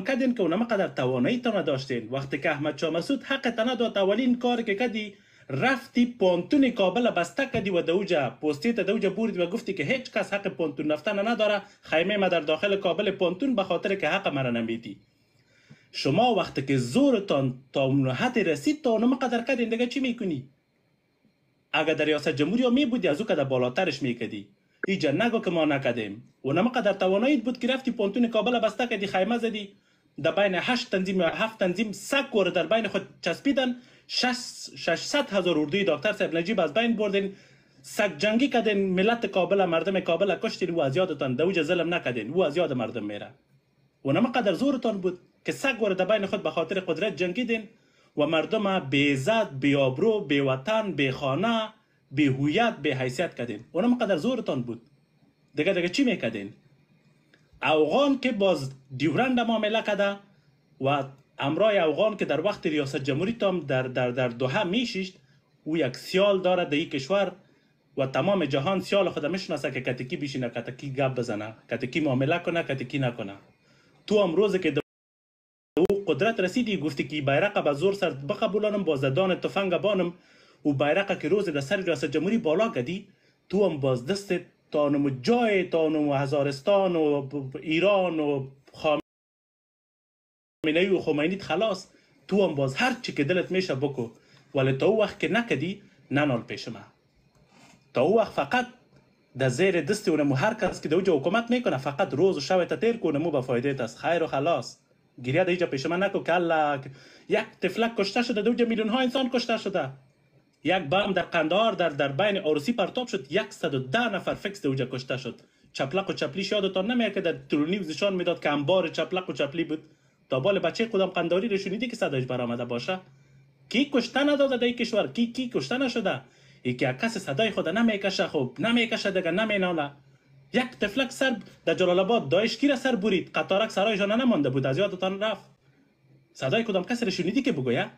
کردین که اونم قدر توانایی تا نداشتین. وقتی که احمد شاه مسعود حق تنه داد اولین کار که کردی رفتی پانتون کابل بسته کردی و دوجا پوستی تا دوجا بردی و گفتی که هیچ کس حق پانتون رفتن نداره، خیمه ما در داخل کابل پانتون به خاطر که حق مرا نمیدی. شما وقتی که زورتان تا اون حد رسید تا اونم قدر کردین دیگه چی میکنی؟ اگر در ریاست جمهوری می بودی از او که بالاترش میکردی. ایجا نگو که ما نکردیم. اونم قدر تواناییت بود که رفتی پانتون کابل بسته کردی، خیمه زدی، در بین 8 تنظیم یا 7 تنظیم سگ ور در بین خود چسبیدن، 600,000 اردوی دکتر صاحب نجیب از بین بردین، سگ جنگی کردین، ملت کابل مردم کابل کشتین و از یادتان دوج ظلم نکردین، و از یاد مردم میره. اونم قدر زورتان بود که سگ ور در بین خود به خاطر قدرت جنگیدین و مردم بی عزت، بی آبرو، بی وطن، بی خانه، بی هویت، بی حیثیت کردین. اونم قدر زورتان بود. دیگه چی میکردین؟ افغان که باز دیورند معامله کرده و امرای افغان که در وقت ریاست جمهوری تام در دوحه میشیشت، او یک سیال داره در این کشور و تمام جهان سیال خود میشناسه که کتکی بشینه، کتکی گپ بزنه، کتکی معامله کنه، کتکی نکنه. تو امروز که او قدرت رسیدی گفتی که بیرق به زور سر بقبولانم، با زدان تفنگ بانم، و بیرق که روز در سر ریاست جمهوری بالا کردی، تو هم باز دست تانم جای تانم و هزارستان و ایران و خامنه‌ای و خمینیت خلاص، تو هم باز هر چی که دلت میشه بکو، ولی تا او وقت که نکدی ننال پیش ما. تا او وقت فقط در زیر دست اونمو هر کس که در اوجا حکومت میکنه فقط روز و شب تیر کنه مو به فایده است، خیر و خلاص. گریه در اینجا پیش من نکو که الله یک تفلک کشته شده، در اوجا میلیون ها انسان کشته شده. یک بم در قندهار در بین عروسی پرتاب شد، 110 نفر فکس در اوجا کشته شد. چپلق و چپلیش یادتان نمیاد که در ترونیوز نشان میداد که انبار چپلق و چپلی بود. تا بال بچه خودم قنداری رو شنیدی که صداش برآمده باشه؟ کی کشته نداده در این کشور؟ کی کشته نشده؟ یکی کس صدای خود نمیکشه، خب نمیکشه دیگه، نمیناله. یک تفلک سر در جلال آباد داعش را سر برید، قطارک سرایشان نمانده بود، از یادتان رفت. صدای کدام کسی رو شنیدی که بگویه؟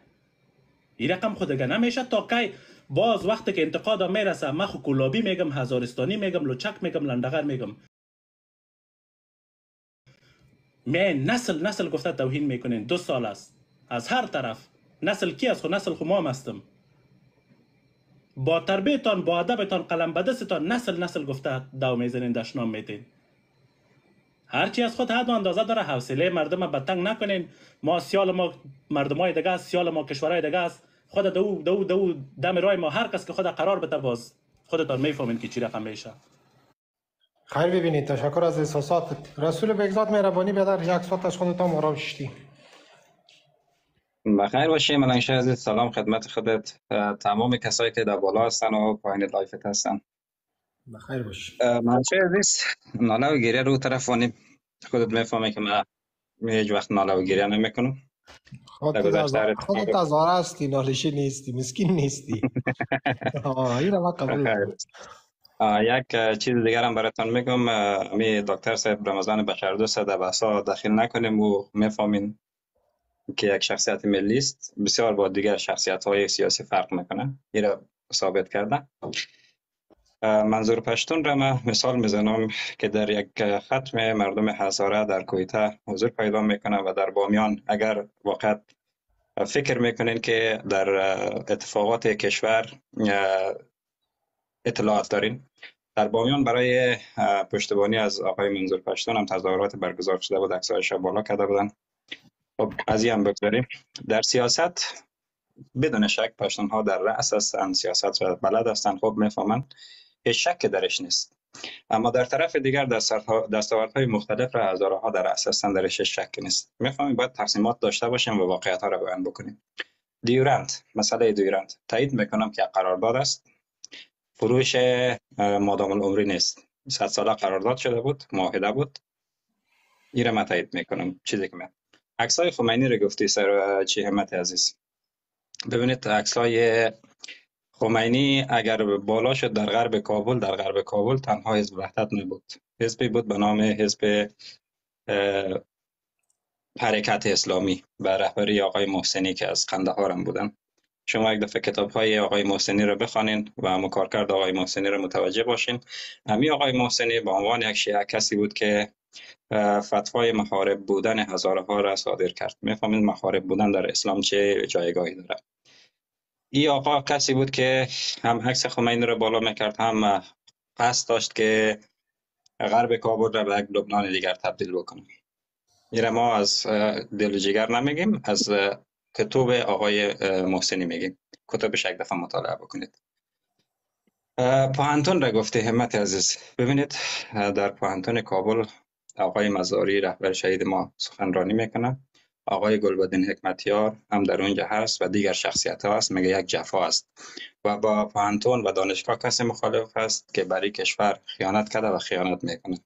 این رقم خود دیگه نمیشه. تا کی باز وقتی که انتقاد میرسه من خو کلابی میگم، هزارستانی میگم، لوچک میگم، لندغر میگم. نسل گفته توهین میکنین. 2 سال است از هر طرف. نسل کی است؟ خو نسل خو ما هستم. با تربیتان، با ادبتان، قلم به دستتان نسل گفته دو میزنین، دشنام میتین. هرچی از خود حد و اندازه داره. حوصله مردم به تنگ نکنین. ما سیال ما مردمای دیگه است، سیال ما کشورهای دیگه است. خود دو دم رای ما هر کس که خود قرار بده، باز خودتان میفهمین که چی رقم میشه. خیر ببینید، تشکر از احساسات. رسول بگزاد مهربانی بدر، یک ساعت از خودتان آرام شدی. بخیر باشی ملنگشه عزیز. سلام خدمت خودت، تمام کسایی که در بالا هستن و پایین لایفت هستن. بخیر باشی ملنگشه عزیز. ناله و گریه رو طرف وانیم، خودت میفهمی که من هیچ وقت ناله و گریه نمیکنم. خودت از آره هستی، نالشی نیستی، مسکین نیستی. این ما قبول. یک چیز دیگر هم براتون میگم. می دکتر صاحب رمضان بشردوست در بحثا داخل نکنیم و میفهمین که یک شخصیت ملی است، بسیار با دیگر شخصیت های سیاسی فرق میکنه. این را ثابت کرده. منظور پشتون را من مثال میزنم که در یک ختم مردم هزاره در کویته حضور پیدا میکنه و در بامیان اگر واقعا فکر میکنین که در اتفاقات کشور اطلاعات دارین، در بامیان برای پشتیبانی از آقای منظور پشتون هم تظاهرات برگزار شده بود، عکسایش بالا کرده بودن. خب از این هم بگذاریم. در سیاست بدون شک پشتون ها در رأس هستند، سیاست را بلد هستند، خب میفهمن، هیچ شک درش نیست. اما در طرف دیگر دستاوردهای مختلف را هزاره ها در رأس هستند، درش شک نیست. میفهمیم باید تصمیمات داشته باشیم و واقعیت ها را بیان بکنیم. دیورند، مسئله دیورند تایید میکنم که قرارداد است، فروش مادام العمری نیست. 100 ساله قرارداد شده بود، معاهده بود. این را من تایید میکنم. چیزی که عکسای خمینی رو گفتی سر چی همت عزیز. ببینید عکسای خمینی اگر بالا شد در غرب کابل تنها حزب وحدت نبود، حزبی بود به نام حزب حرکت اسلامی به رهبری آقای محسنی که از قندهار هم بودن. شما یک دفعه کتاب های آقای محسنی رو بخوانین و کارکرد آقای محسنی رو متوجه باشین. همین آقای محسنی به عنوان یک شیعه کسی بود که فتوای محارب بودن هزارها را صادر کرد. میفهمید محارب بودن در اسلام چه جایگاهی داره. این آقا کسی بود که هم عکس خمینی را بالا میکرد، هم قصد داشت که غرب کابل را به یک لبنان دیگر تبدیل بکنه. این ما از دل و جگر نمیگیم، از کتب آقای محسنی میگیم. کتبش یک دفعه مطالعه بکنید. پوهنتون را گفته همت عزیز. ببینید در پوهنتون کابل آقای مزاری رهبر شهید ما سخنرانی میکنه. آقای گلبدین حکمتیار هم در اونجا هست و دیگر شخصیت ها هست. میگه یک جفا است و با پوهنتون و دانشگاه کسی مخالف است که برای کشور خیانت کرده و خیانت میکنه.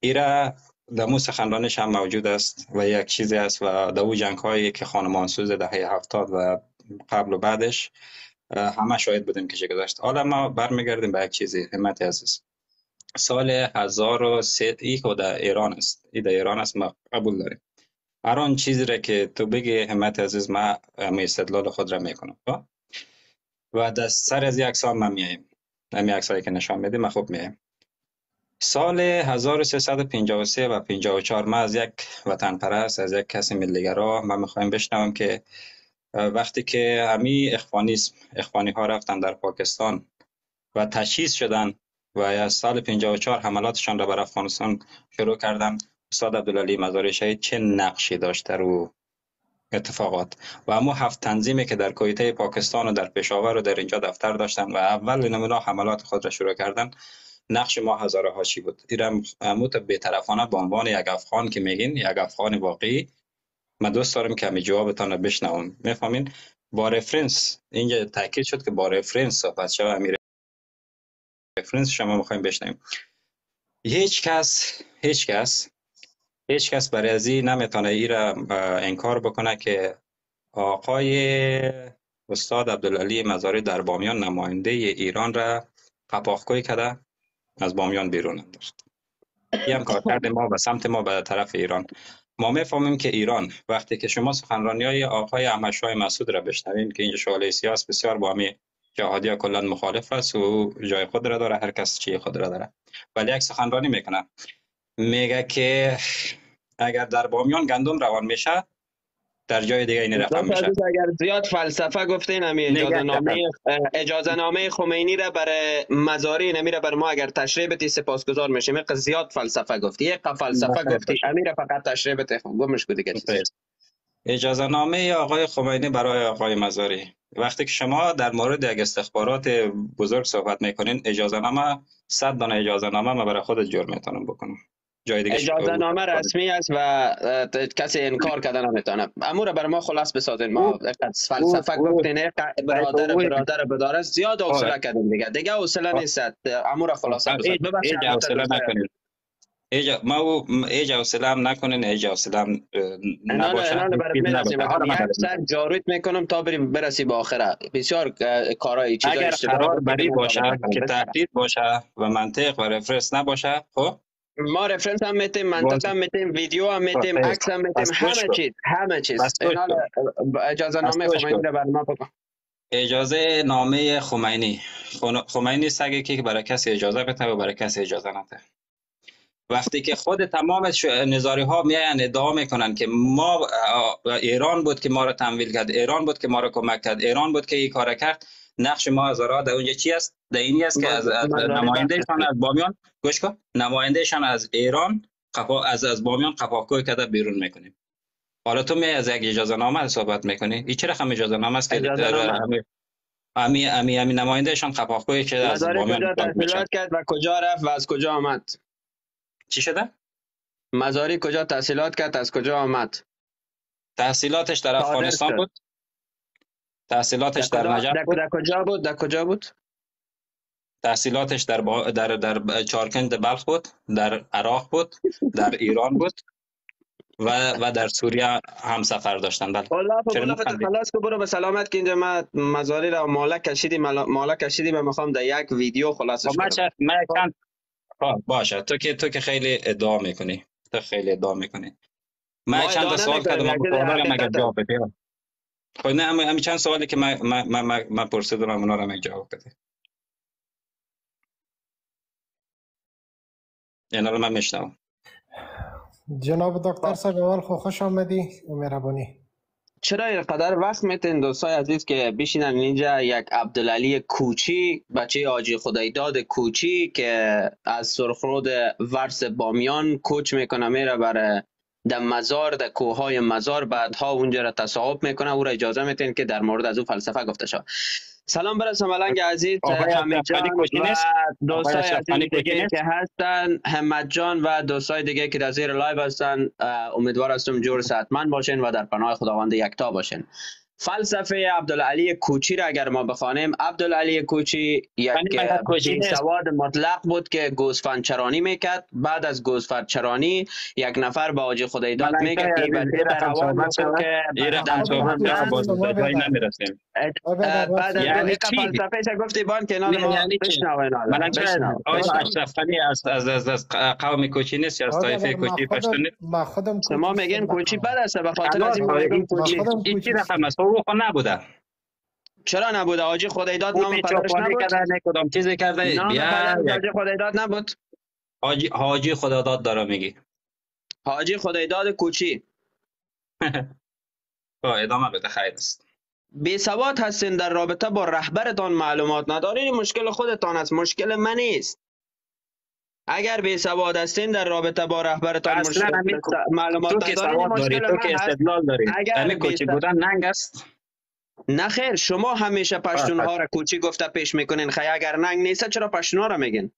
ایرا دمو سخنرانش هم موجود است و یک چیزی است و دو جنگ هایی که خانمانسوز دهه 70 و قبل و بعدش همه شاهد بودیم که چه گذشت. حالا ما برمیگردیم به یک چیزی همت عزیز. سال 1003 ای که در ایران است، ای در ایران است، ما قبول داریم. هر آن چیزی را که تو بگی همت عزیز ما استدلال خود را میکنم و در سر از یک سال ما میاییم. همین عکسایی که نشان میدیم ما خوب میاییم. سال 1353 و 54 ما از یک وطن پرست، از یک کسی ملیگرا ما میخوایم بشنویم که وقتی که همین اخوانی ها رفتن در پاکستان و تجهیز شدن و از سال 54 حملاتشان را بر افغانستان شروع کردن، استاد عبدالعلی مزاری شهید چه نقشی داشته رو اتفاقات و همو 7 تنظیمی که در کویته پاکستان و در پشاور و در اینجا دفتر داشتن و اول نمونه حملات خود را شروع کردن، نقش ما هزاره چی بود. ایران موت بی‌طرفانه به عنوان یک افغان که میگین، یک افغان واقعی، من دوست دارم که همین جوابتان رو بشنوم. میفهمین؟ با رفرنس اینجا تاکید شد که با رفرنس صحبت شد. همین رفرنس شما میخوایم بشنویم. هیچ کس برای ازی نمیتونه ای را انکار بکنه که آقای استاد عبدالعلی مزاری در بامیان نماینده ایران را قپاقگویی کرده، از بامیان بیرون انداخت. این هم کارکرد ما و سمت ما به طرف ایران. ما میفهمیم که ایران وقتی که شما سخنرانی‌های آقای احمدشاه مسعود را بشنوین که اینجا شعله سیاست بسیار با همین جهادی کلا مخالف است و جای خود را داره، هر کس چی خود را داره، ولی یک سخنرانی میکنه میگه که اگر در بامیان گندم روان میشه در جای دیگه این رقم میشه. اگر زیاد فلسفه گفتین همین اجازه نامه خمینی را برای مزاری نمیره بر ما اگر تشریح بتی سپاسگزار میشیم. یک زیاد فلسفه گفتی، یک فلسفه گفتی، امیر فقط تشریح بتی گمش کو دیگه. اجازه نامه آقای خمینی برای آقای مزاری، وقتی که شما در مورد یک استخبارات بزرگ صحبت میکنین، اجازه نامه 100 دانه اجازه نامه ما برای خود جور میتونم بکنم. جای دیگه اجازه نامه رسمی است و کسی انکار کردن نمیتونه. امور بر ما خلاص بسازین. ما فلسفه گفتین برادر بداره زیاد حوصله کردیم دیگه حوصله نیست. امور خلاصه بسازین. ببخشید حوصله نکنید. ما ایج حوصله هم نکنین، ایج حوصله هم نباشه. یک سر جارویت میکنم تا برسی به آخره. بسیار کارهای چیزا اگر قرار بری باشه که تهدید باشه و منطق و رفرنس نباشه، خب ما رفرنس هم میتیم، منطق هم میتیم، ویدیو هم میتیم، عکس هم میتیم، همه چیز. اجازه نامه خمینی رو بر ما بکن. اجازه نامه خمینی سگی که برای کسی اجازه بده و برای کسی اجازه نده. وقتی که خود تمام نظاری ها میاین ادعا میکنن که ما ایران بود که ما رو تمویل کرد، ایران بود که ما رو کمک کرد، ایران بود که این کار کرد، نقش ما هزارها در اونجا چی است؟ در اینی است که از نمایندهشان از بامیان گوش کن، نمایندهشان از ایران از بامیان قپاقگویی کرده بیرون میکنیم. حالا تو از یک اجازه نامه صحبت میکنی؟ این چه رقم اجازه نامه است که امی نمایندهشان قپاقگویی کرده از بامیان کجا تحصیلات کرد و کجا رفت و از کجا آمد؟ چی شده؟ مزاری کجا تحصیلات کرد، از کجا آمد؟ تحصیلاتش در افغانستان بود. تحصیلاتش در نجف بود. در کجا بود؟ تحصیلاتش در چارکند بلخ بود، در عراق بود، در ایران بود و در سوریه هم سفر داشتن. بله. والله خلاص که برو به سلامت که اینجا ما مزاری را مالا کشیدیم و میخوام در یک ویدیو خلاصش کنم. باشه تو که خیلی ادعا میکنی. من چند تا سوال کردم مگه جواب بدی. خب نه همین چند سوالی که من پرسیدم اونا رو جواب بده. اینا رو من میشنوم. جناب دکتر صاحب اول خوش آمدی و مهربانی. چرا اینقدر وقت میتین دوستای عزیز که بشینن اینجا؟ یک عبدالعلی کوچی، بچه حاجی خدایداد کوچی که از سرخرود ورس بامیان کوچ میکنه میره بر در مزار، در کوههای مزار، بعدها اونجا را تصاحب میکنه. او را اجازه میتین که در مورد از او فلسفه گفته شد. سلام برسه ملنگ عزیز حمید جان و دوستای عزیز دیگه که هستن، حمید جان و دوستای دیگه که در زیر لایو هستن. امیدوار هستم جور صحتمند باشین و در پناه خداوند یکتا باشین. فلسفه عبدالعلی کوچی را اگر ما بخوانیم، عبدالعلی کوچی یک سواد مطلق بود که گوسفند چرانی میکرد. بعد از گوسفند چرانی یک نفر به حاجی خدایداد میگه که بعد از این فلسفه گفتی بان که نام ما بشنوین. اشرف غنی از قوم کوچی نیست یا از طایفه کوچی پشتون نیست؟ ما میگیم کوچی بد است به خاطر از این کوچی این رقم است او نبوده. چرا نبوده؟ حاجی خدایداد نام پدرش نبود؟ کدام چیزی کرده؟ نام پدرش حاجی خدایداد نبود؟ حاجی خدایداد داره میگی؟ حاجی خدایداد کوچی. ادامه بده، خیر است. بی سواد هستین، در رابطه با رهبرتان معلومات ندارین، مشکل خودتان است، مشکل من نیست. اگر بی سواد هستین در رابطه با رهبرتان معلومات ندارین، مشکل من که استدلال داری. همین کوچی بودن ننگ است؟ نه خیر، شما همیشه پشتونها را کوچی گفته پیش میکنین. خیر اگر ننگ نیست چرا پشتونها را میگین؟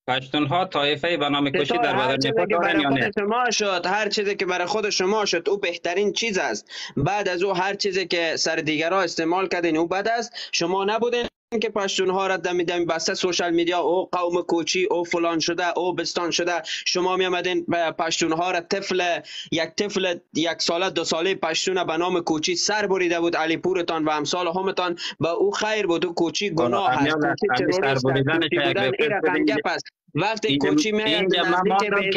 پشتونها طایفه به نام کوچی در بدن خود دارن یا نه؟ شما شد هر چیزی که برای خود شما شد او بهترین چیز است. بعد از او هر چیزی که سر دیگرها استعمال کردین او بد است. شما نبودین که پشتونها را دمی بسته سوشال میدیا او قوم کوچی او فلان شده او بستان شده. شما می آمدین پشتونها را طفل یک ساله 2 ساله پشتون به نام کوچی سر بریده بود علی پورتان و امثال همتان. با او خیر بود. او کوچی گناه است. کوچی تروریست بودن این رقم گپ است. وقتی کوچی میاد نزدیک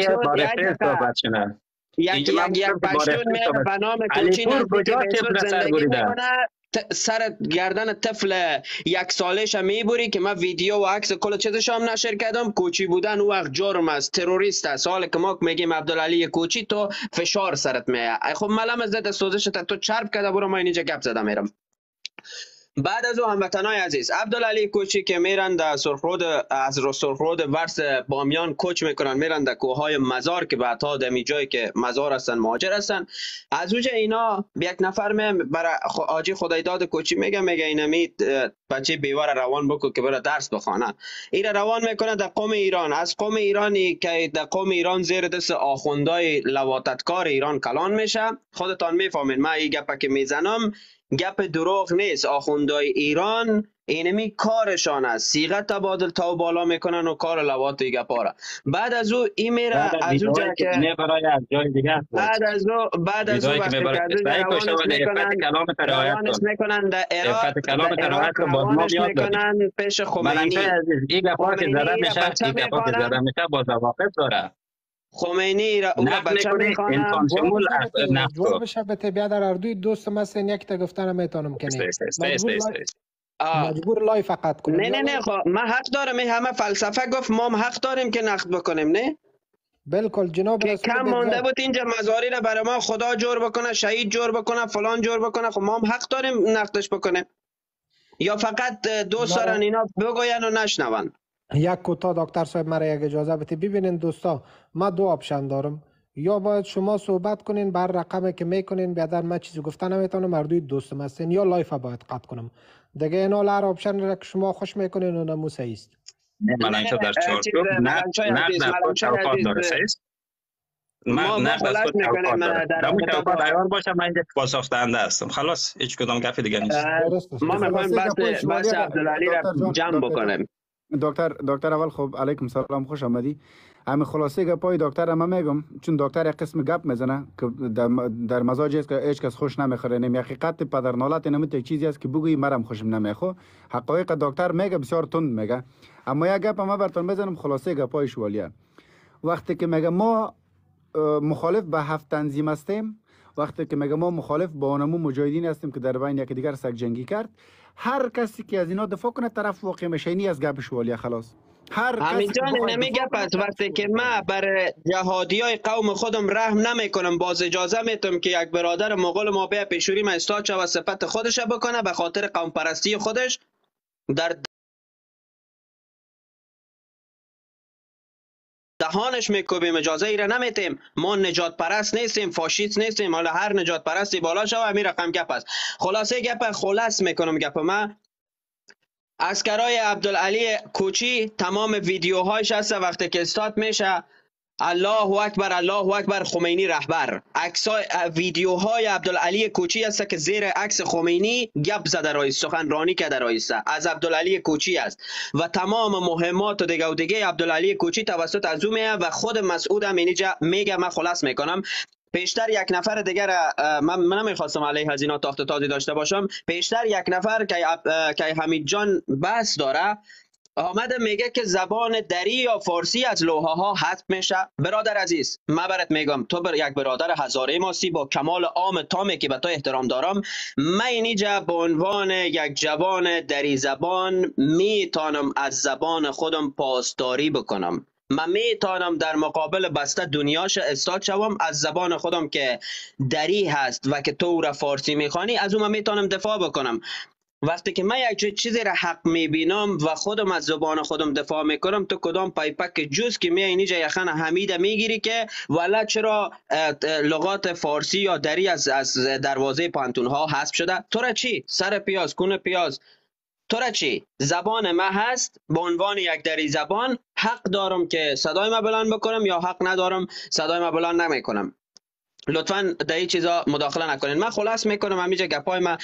یک پشتون میاد به نام کوچی نزدیک زندگی میکنه، سر گردن طفل 1 سالش میبری که من ویدیو و عکس کل چیزش هم نشر کردم. کوچی بودن او وقت جرم است، تروریست است. حالا که ما میگیم عبدالعلی کوچی تو فشار سرت میاد. خب ملم از ده سوزش تو چرب کرده، برو ما اینجا گپ زدم میرم. بعد از او هموطنای عزیز، عبدالعلی کوچی که میرن در سرخرود ورس بامیان کوچ میکنن، میرن در کوههای مزار که بعدها در جایی که مزار هستن مهاجر هستن. از اونجا اینا یک نفر برای حاجی خدایداد کوچی میگه اینمی بچه بیوار روان بکو که بره درس بخونه. این روان میکنه در قوم ایران. از قوم ایرانی که در قوم ایران زیر دست آخوندای لواتتکار ایران کلان میشه. خودتان میفهمین من این گپا که میزنم گپ دروغ نیست. آخوندای ایران اینمی کارشان است، صیغه تبادل تا بالا میکنن و کار لوات گپا را. بعد از او این میره از اونجا که نه برای از جای دیگه است. بعد از او وقتی که روانش میکنن در عراق میکنن پیش خمینی. این گپا که زده میشه، این گپا که زده میشه با ضوابط داره. خمینی را اون بچه میخوانه جواب بشه به طبیعت در اردوی دوست مثل یک تا گفتن میتونم کنی مجبور لای فقط کنم. نه خب من حق دارم. همه فلسفه گفت ما حق داریم که نقد بکنیم. نه بالکل جناب که کم مونده بود اینجا مزاری را برای ما خدا جور بکنه، شهید جور بکنه، فلان جور بکنه. خب ما هم حق داریم نقدش بکنیم یا فقط دوست دارن اینا بگوین و نشنون؟ یک کوتاه دکتر صاحب مرا یک اجازه بده. ببینین دوستا، ما 2 آپشن دارم. یا باید شما صحبت کنین بر رقمی که میکنین بیادر من چیزی گفتن نمیتونم اردوی دوستم هستین، یا لایف باید قطع کنم دیگه. اینا لار آپشن را که شما خوش میکنین و نموسه ایست. من اینجا در چارچوب نه توقعات داره سیست. ما بلش میکنیم در توقعات ایار باشم. من اینجا پاسخدهنده هستم. خلاص هیچ کدام گپی دیگه نیست. ما میخوایم بحث عبدالعلی را جمع بکنیم. دکتر اول خب علیکم سلام، خوش آمدی. همین خلاصه گپای دکتر ما میگم، چون دکتر یک قسم گپ میزنه که در مزاج است که هیچ کس خوش نمیخوره. نمی حقیقت پدرنالت نمیته چیزی است که بگویی مرم خوشم نمیخواد. حقایق دکتر میگه بسیار تند میگه. اما یک گپ ما براتون بزنم، خلاصه گپای شوالیه. وقتی که میگه ما مخالف به 7 تنظیم هستیم، وقتی که میگه ما مخالف با اونمو مجاهدین هستیم که در بین یکی دیگر سگ جنگی کرد، هر کسی که از اینا دفاع کنه طرف واقع میشه. اینی از گپ شوالیه. خلاص هر همین کسی که جان بخواد نمیگه. دفاع پس کنه، وقتی که تکفیر من کنه. بر جهادی های قوم خودم رحم نمی کنم، باز اجازه میتم که یک برادر مغول ما بیا پیشوری ما استاد شد و صفت خودش بکنه به خاطر قوم پرستی خودش در دهانش میکوبیم، اجازه ای را نمیتیم. ما نجات پرست نیستیم، فاشیست نیستیم. حالا هر نجات پرستی بالا شو همین رقم گپ است. خلاصه گپ خلاص میکنم گپ من. اسکرای عبدالعلی کوچی تمام ویدیوهایش هست وقتی که استارت میشه الله اکبر الله اکبر خمینی رهبر، عکسای ویدیوهای عبدالعلی کوچی است که زیر عکس خمینی گپ زده رایست، سخنرانی کرده رایست، از عبدالعلی کوچی است و تمام مهمات و دیگه عبدالعلی کوچی توسط از او میه و خود مسعود هم اینجا میگه. من خلاص میکنم. پیشتر یک نفر دیگر من نمیخواستم علیه از اینا تاخت تازی داشته باشم. پیشتر یک نفر که حمید جان بس داره آمده میگه که زبان دری یا فارسی از لوحه ها حذف میشه. برادر عزیز، من برات میگم تو یک برادر هزاره ماسی با کمال عام تامی که به تو احترام دارم. من اینجا به عنوان یک جوان دری زبان میتونم از زبان خودم پاسداری بکنم. من میتونم در مقابل بسته دنیاش استاد شوم از زبان خودم که دری هست و که تو را فارسی میخوانی از اون من میتونم دفاع بکنم. وقتی که من یک چیزی را حق میبینم و خودم از زبان خودم دفاع میکنم، تو کدام پایپک جز که می اینجا یخن حمیده میگیری که ولی چرا لغات فارسی یا دری از دروازه پانتون ها حذف شده؟ تو را چی؟ سر پیاز کون پیاز، تو را چی؟ زبان ما هست به عنوان یک دری زبان، حق دارم که صدای ما بلند بکنم یا حق ندارم صدای ما بلند نمیکنم؟ لطفا در این چیزا مداخله نکنین. من خلاص میکنم همینجا گپای ما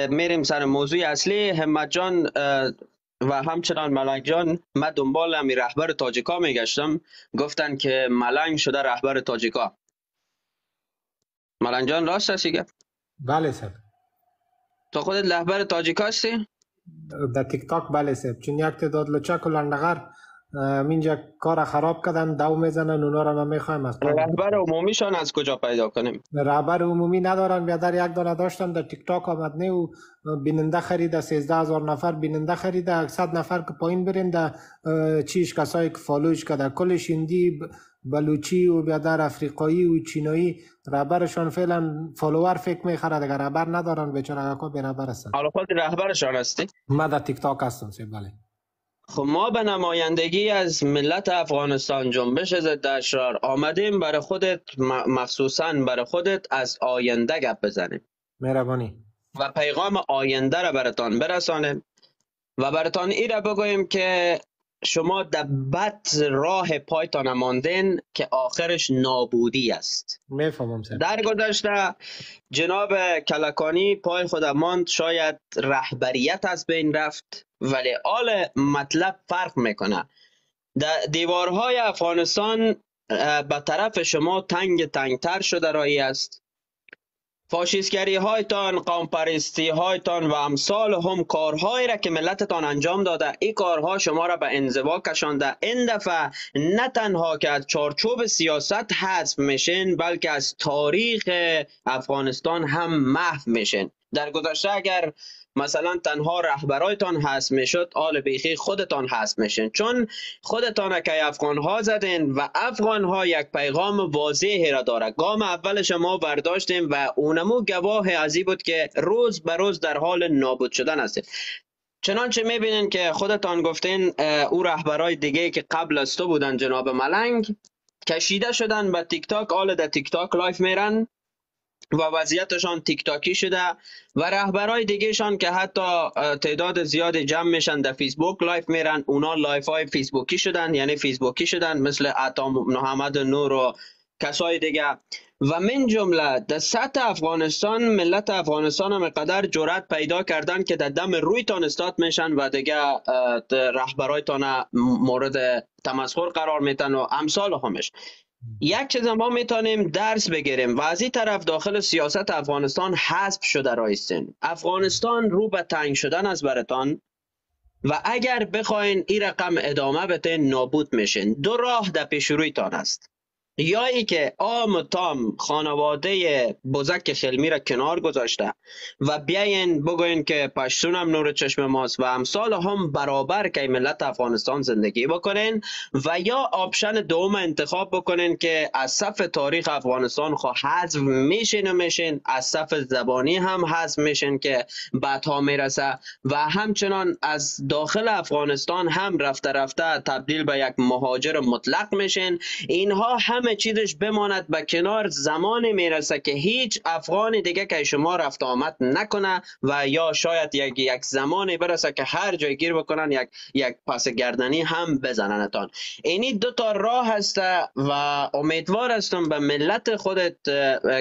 میریم سر موضوع اصلی. همت جان و همچنان ملنگ جان، من دنبال همی رهبر تاجیکا میگشتم، گفتن که ملنگ شده رهبر تاجیکا. ملنگ جان راست هستی گپ؟ بله صاحب. تو خودت رهبر تاجیکا هستی؟ در تیک تاک بله صاحب، چون یک تعداد لچک و لندغر اینجا کار خراب کردن، دو میزنن، اونا رو ما میخوایم از رهبر عمومیشان از کجا پیدا کنیم؟ رهبر عمومی ندارن. بیادر یک دانه داشتن در تیک تاک آمد نه و بیننده خریده، 13,000 نفر بیننده خریده، 100 نفر که پایین برین در چیش کسایی که فالوش کرده کلش هندی بلوچی و بیادر افریقایی و چینایی. رهبرشان فعلا فالوور فکر میخره، دیگه رهبر ندارن، بیچاره که بی رهبر هستن. حالا خود رهبرشان هستی؟ ما در تیک تاک هستم سی. بله. خب ما به نمایندگی از ملت افغانستان جنبش ضد اشرار آمدیم برای خودت، مخصوصا برای خودت از آینده گپ بزنیم، مهربانی، و پیغام آینده را براتان برسانیم و براتان ای را بگوییم که شما در بد راه پایتان ماندین که آخرش نابودی است. میفهمم سر. در گذشته جناب کلکانی پای خود ماند، شاید رهبریت از بین رفت، ولی آل مطلب فرق میکنه. دیوارهای افغانستان به طرف شما تنگتر شده رایی است. فاشیستگری هایتان، قوم پرستی هایتان و امثال هم کارهایی را که ملتتان انجام داده، این کارها شما را به انزوا کشانده. این دفعه نه تنها که از چارچوب سیاست حذف میشین، بلکه از تاریخ افغانستان هم محو میشین. در گذشته اگر مثلا تنها رهبرایتان حذف میشد، آل بیخی خودتان حذف میشین، چون خودتان که افغان ها زدین و افغان ها یک پیغام واضحی را داره. گام اولش ما برداشتیم و اونمو گواه ازی بود که روز به روز در حال نابود شدن هستید. چنانچه میبینین که خودتان گفتین او رهبرای دیگه که قبل از تو بودن جناب ملنگ کشیده شدن به تیک تاک، آل در تیک تاک لایف میرن و وضعیتشان تیک تاکی شده و رهبرای دیگه شان که حتی تعداد زیادی جمع میشن در فیسبوک لایف میرن، اونا لایف های فیسبوکی شدن، یعنی فیسبوکی شدن، مثل عطا محمد نور و کسای دیگه. و من جمله در سطح افغانستان، ملت افغانستان هم قدر جرأت پیدا کردن که در دم رویتان استاد میشن و دیگه رهبرایتان مورد تمسخر قرار میتن و امثال همش. یک چیز ما میتونیم درس بگیریم و از این طرف داخل سیاست افغانستان حذف شده رایستین. افغانستان رو به تنگ شدن از برتان و اگر بخواین این رقم ادامه بتین نابود میشین. دو راه در پیش رویتان است. یا ای که آم تام خانواده بزک خلمی را کنار گذاشته و بیاین بگوین که پشتون هم نور چشم ماست و امثال هم برابر که ملت افغانستان زندگی بکنین، و یا آپشن دوم انتخاب بکنین که از صف تاریخ افغانستان خو حذف میشین و میشین، از صف زبانی هم حذف میشین که بعدها میرسه، و همچنان از داخل افغانستان هم رفته رفته تبدیل به یک مهاجر مطلق میشین. اینها همه چیزش بماند به کنار، زمانی میرسه که هیچ افغان دیگه که شما رفت آمد نکنه، و یا شاید یک زمانی برسه که هر جای گیر بکنن یک پس گردنی هم بزننتان. اینی دو تا راه هسته و امیدوار هستم به ملت خودت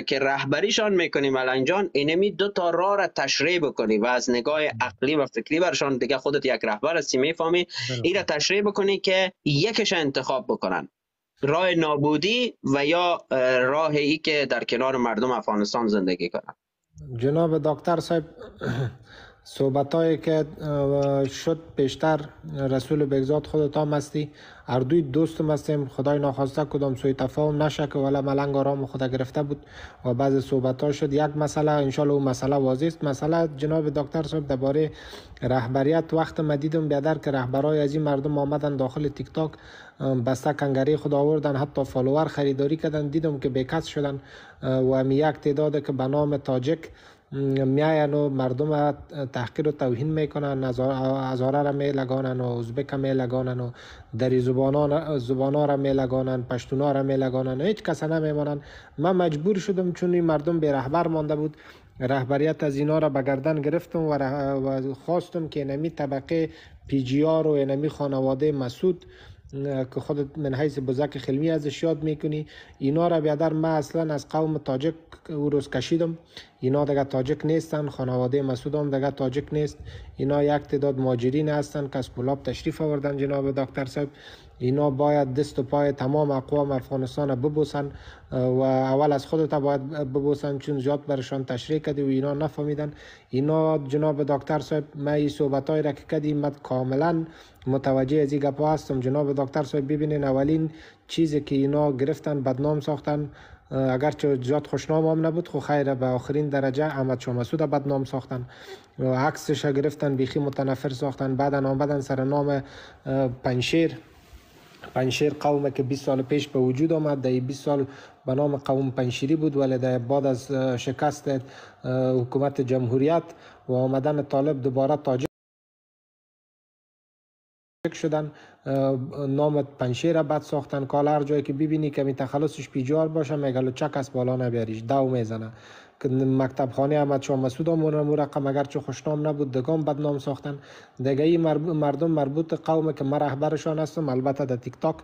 که رهبریشان میکنی ملنگ جان، اینمی دو تا راه را تشریح بکنی و از نگاه عقلی و فکری برشان، دیگه خودت یک رهبر هستی میفهمی، این را تشریح بکنی که یکش انتخاب بکنن، راه نابودی و یا راه ای که در کنار مردم افغانستان زندگی کنن. جناب دکتر صاحب، صحبتایی که شد پیشتر رسول بگزاد خودت هم هستی، هر دوی دوستم هستیم، خدای ناخواسته کدام سوی تفاهم نشه که ولی ملنگ آرام خود گرفته بود و بعض صحبت ها شد. یک مسئله انشالله اون مسئله واضح است. مسئله جناب دکتر صاحب درباره رهبریت، وقت ما دیدم بیادر که رهبرای از این مردم آمدن داخل تیک تاک بسته کنگری خود آوردن، حتی فالوور خریداری کردن، دیدم که بیکس شدن و یک تعداد که به نام تاجک میاین و مردم تحقیر و توهین میکنن، هزاره را میلگانن و ازبک می لگانن و دری زبانا را میلگانن، پشتونا را میلگانن، هیچ کس نمیمانن. من مجبور شدم چون این مردم به رهبر مانده بود، رهبریت از اینا را به گردن گرفتم و خواستم که نمی طبقه پی جی آر و نمی خانواده مسعود که خودت من حیث بزرگ خلمی ازش یاد میکنی، اینا را بیادر ما اصلا از قوم تاجک او روز کشیدم. اینا دیگه تاجک نیستن، خانواده مسعود هم دیگه تاجک نیست، اینا یک تعداد مهاجرین هستن که از پولاب تشریف آوردن. جناب دکتر صاحب، اینا باید دست و پای تمام اقوام افغانستان ببوسن و اول از خودت باید ببوسن، چون زیاد برشان تشریح کردی و اینا نفهمیدن. اینا جناب دکتر صاحب، ما این صحبتایی را که کردیم کاملا متوجه از این گپا هستم. جناب دکتر صاحب ببینین، اولین چیزی که اینا گرفتن بدنام ساختن، اگرچه زیاد خوشنام هم نبود، خو خیره به آخرین درجه احمد شاه مسعود بدنام ساختن و عکسش گرفتن بیخی متنفر ساختن. بعدا آمدن سر نام پنشیر قوم که 20 سال پیش به وجود آمد، در 20 سال به نام قوم پنشیری بود، ولی در بعد از شکست حکومت جمهوریت و آمدن طالب دوباره تاجک شدن، نام پنشیر را بد ساختن. که هر جایی که ببینی که می تخلصش پیجار باشه میگلو چک از بالا نبیاریش، دو میزنه. که مکتب خانه احمد شاه مسعود هم رقم اگرچه خوشنام نبود دگام بدنام ساختن. دیگه این مردم مربوط قوم که ما رهبرشان هستم، البته در تیک تاک،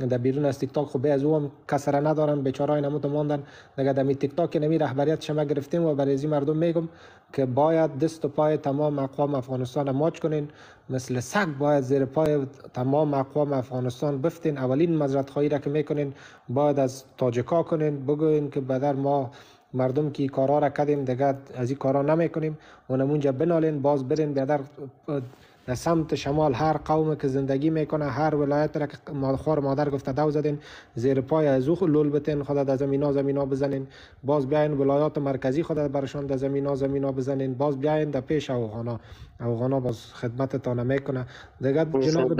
در بیرون از تیک تاک خب از او هم کسره ندارن، بیچاره‌ای نموده ماندن. دیگه در تیک تاک نمی رهبریت شما گرفتیم و برای این مردم میگم که باید دست و پای تمام اقوام افغانستان ماچ کنین، مثل سگ باید زیر پای تمام اقوام افغانستان بفتین. اولین مزرعت خواهی را که میکنین باید از تاجکا کنین، بگوین که بدر ما مردم که کارا را کردیم دیگه از این کارا نمیکنیم و نمونجا بنالین، باز برین بیادر در سمت شمال هر قوم که زندگی میکنه، هر ولایت را که خور مادر گفته دو زدین، زیر پای از او لول بتین، خدا در زمینا بزنین، باز بیاین ولایات مرکزی خدا برشان در زمینا بزنین، باز بیاین در پیش اوغانا باز خدمتتان میکنه دیگه. جناب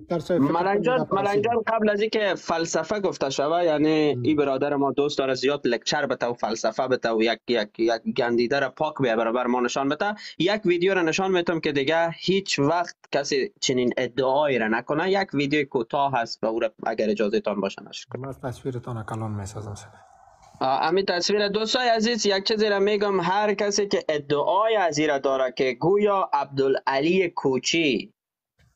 دکتر صاحب، ملنگ جان قبل از اینکه فلسفه گفته شوه، یعنی این برادر ما دوست داره زیاد لکچر بته و فلسفه بته و یک گندیده را پاک به برابر ما نشان بده، یک ویدیو را نشان میتم که دیگه هیچ وقت کسی چنین ادعایی را نکنه. یک ویدیو کوتاه هست و او را اگر اجازه تان باشه نشر کنم. من تصویرتان کلان میسازم. امی تصویر دوستای عزیز، یک چیزی را میگم، هر کسی که ادعای از این را داره که گویا عبدالعلی کوچی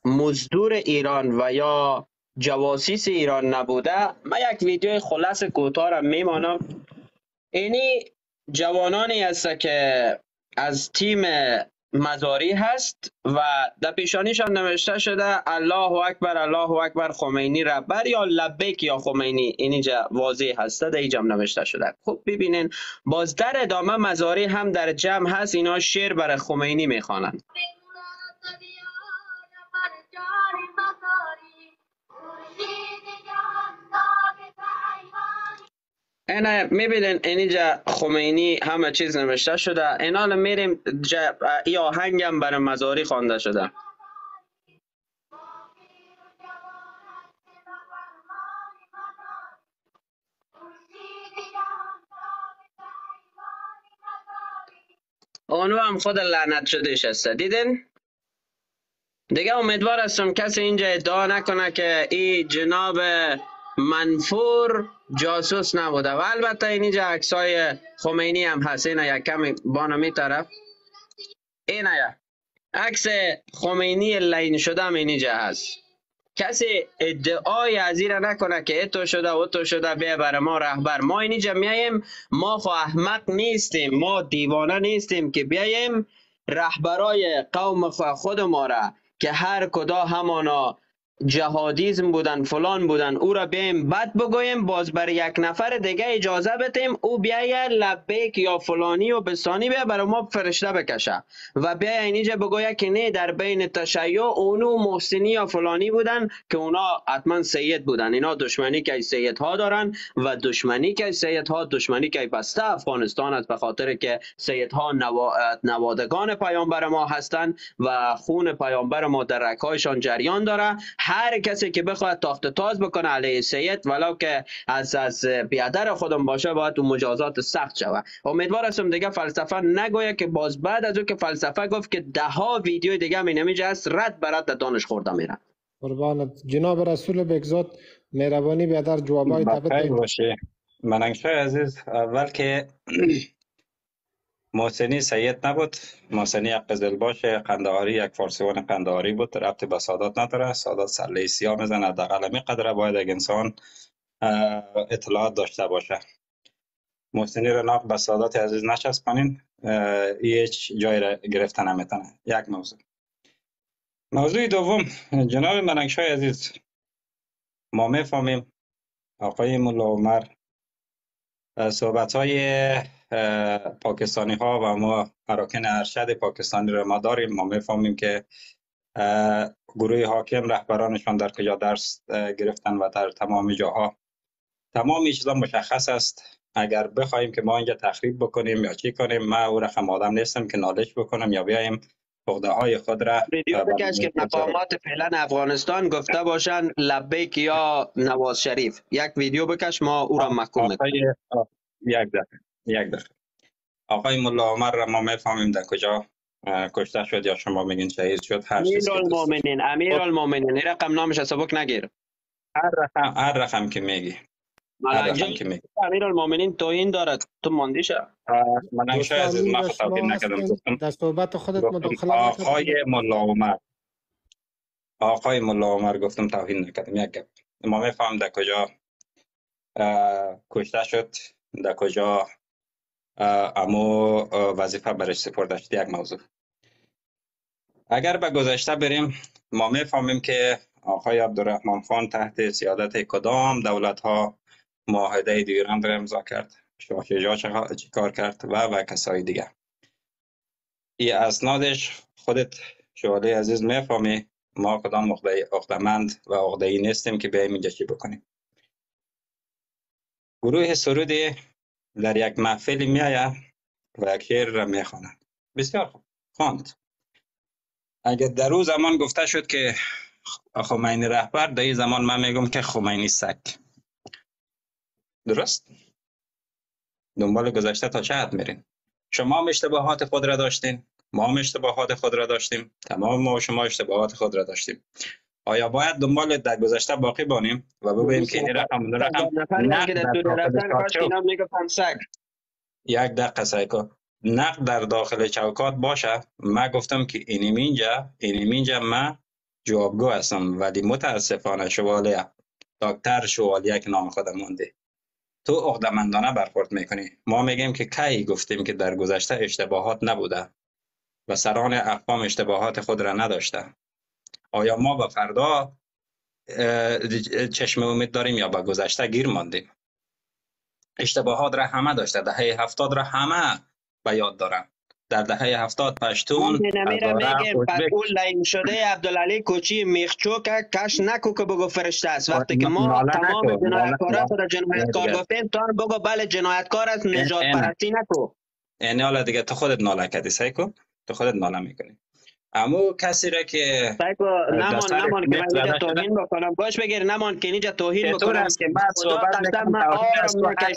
مزدور ایران و یا جواسیس ایران نبوده، من یک ویدیو خلاص کوتاه را میمانم. اینی جوانانی هست که از تیم مزاری هست و در پیشانیشان نوشته شده الله اکبر خمینی رهبر یا لبیک یا خمینی، اینجا واضح هست، در اینجا نوشته شده. خب ببینین، باز در ادامه مزاری هم در جمع هست، اینا شعر برای خمینی میخوانند. اینا میبینین اینجا خمینی همه چیز نوشته شده. اینا میریم ای آهنگم برای مزاری خوانده شده. اونو هم خود لعنت شدهش است. دیدین؟ دیگه امیدوار هستم کسی اینجا ادعا نکنه که این جناب منفور جاسوس نبوده. و البته اینجا عکسای خمینی هم هست. اینا یک کمی بانمی طرف، اینا عکس خمینی لین شده هم اینجا هست. کسی ادعای از این نکنه که اتو شده و تو شده بیا برای ما رهبر. ما اینجا میاییم، ما خو احمق نیستیم، ما دیوانه نیستیم که بیاییم رهبرای قوم خود ما را که هر کدا همانا جهادیزم بودن فلان بودن او را بیایم بد بگویم، باز بر یک نفر دیگه اجازه بتیم او بیایه لبیک یا فلانی و بستانی بیا برای ما فرشته بکشه و بیا اینجا بگویه که نه در بین تشیع اونو محسنی یا فلانی بودن که اونا حتما سید بودن. اینا دشمنی که سید ها دارن و دشمنی که سید ها دشمنی که بسته افغانستان است، به خاطر که سید ها نوادگان پیامبر ما هستند و خون پیامبر ما در رگ‌هایشان جریان داره. هر کسی که بخواد تاخت تاز بکنه علیه سید ولو که از بیادر خودم باشه باید تو مجازات سخت شود. امیدوار هستم دیگه فلسفه نگویه که باز بعد از اون که فلسفه گفت که ده ها ویدیو دیگه می نمیجه است رد برد دانش خورده میره. قربانت جناب رسول بگزاد، مهربانی بیادر جوابای بخیر باشه. مننگشای عزیز، اول که محسنی سید نبود. محسنی یک قزلباش قندهاری، یک فارسیوان قندهاری بود، ربطی به سادات نداره. سادات سله سیاه میزنه، حداقل می قدره باید یک انسان اطلاعات داشته باشه. محسنی رو ناف به سادات عزیز نچسبانین، هیچ جای را گرفته نمیتونه. یک موضوع. موضوع دوم، جناب مننگشای عزیز، ما میفهمیم آقای ملا عمر صحبت های پاکستانی ها و ما اراکین ارشد پاکستانی را ما داریم. ما میفهمیم که گروه حاکم رهبرانشان در کجا درس گرفتن و در تمام جاها تمام چیزا مشخص است. اگر بخوایم که ما اینجا تخریب بکنیم یا چی کنیم، ما او رقم آدم نیستم که نالش بکنم یا بیایم عقده های خود را ویدیو بکش که مقامات فعلا افغانستان گفته باشن لبیک یا نواز شریف. یک ویدیو بکش ما او را محکوم میکنیم. یک دقیقه. آقای ملا عمر را ما میفهمیم در کجا کشته شد یا شما میگین شهید شد. امیرالمومنین این رقم نامش سبک نگیر. هر رقم که میگی. امیرالمومنین توهین دارد، تو ماندی شه. من شاید عزیز ما توهین نکردم، گفتم در صحبت خودت مداخله آقای ملا عمر گفتم توهین نکردم. یک گپ ما میفهم در کجا کشته شد، در کجا امو وظیفه برش سپرده شد. یک موضوع. اگر به گذشته بریم، ما میفهمیم که آقای عبدالرحمن خان تحت سیادت کدام دولت ها معاهده دیگرند را امضا کرد، شاه شجاع چی کار کرد و کسای دیگه. این اسنادش خودت شوالی عزیز میفهمی ما کدام عقده‌مند و عقده‌ای نیستیم که بیاییم اینجا چی بکنیم. گروه سرودی در یک محفلی میآید و یک شعر را میخواند. بسیار خوب خواند. اگر در اون زمان گفته شد که خمینی رهبر، در این زمان من میگم که خمینی سگ. درست؟ دنبال گذشته تا چه حد میرین؟ شما هم اشتباهات خود را داشتین، ما هم اشتباهات خود را داشتیم، تمام ما و شما اشتباهات خود را داشتیم. آیا باید دنبال در گذشته باقی بانیم و بگوییم که این رقم یک دقیقه سایکو نقد در داخل چوکات باشه؟ من گفتم که اینجا من جوابگو هستم، ولی متاسفانه شوالیه دکتر شوالیه که نام خودم مونده، تو عقده‌مندانه برخورد میکنی. ما میگیم که کی گفتیم که در گذشته اشتباهات نبوده و سران اقوام اشتباهات خود را نداشته؟ آیا ما به فردا چشم امید داریم یا به گذشته گیر ماندیم؟ اشتباهات را همه داشته، دهه 70 را همه به یاد دارن. در دهه 70 پشتون، نمیره هزاره، میگیم پس ازبک. اون لین شده عبدالعلی کوچی میخچو که کش نکو که بگو فرشته است. وقتی که ما تمام جنایتکارا خود جنایتکار گفتیم تو هم بگو بله جنایتکار است، نجات پرستی نکو. یعنی حالا دیگه تو خودت ناله کردی سایکو، تو خودت ناله میکنی. اما کسی را که سایکو نمان که من اینجا توهین بکنم، باش بگیر نمان که اینجا توهین بکنم. چطور است که من صحبت میکنم من آرام میکنم شما گپ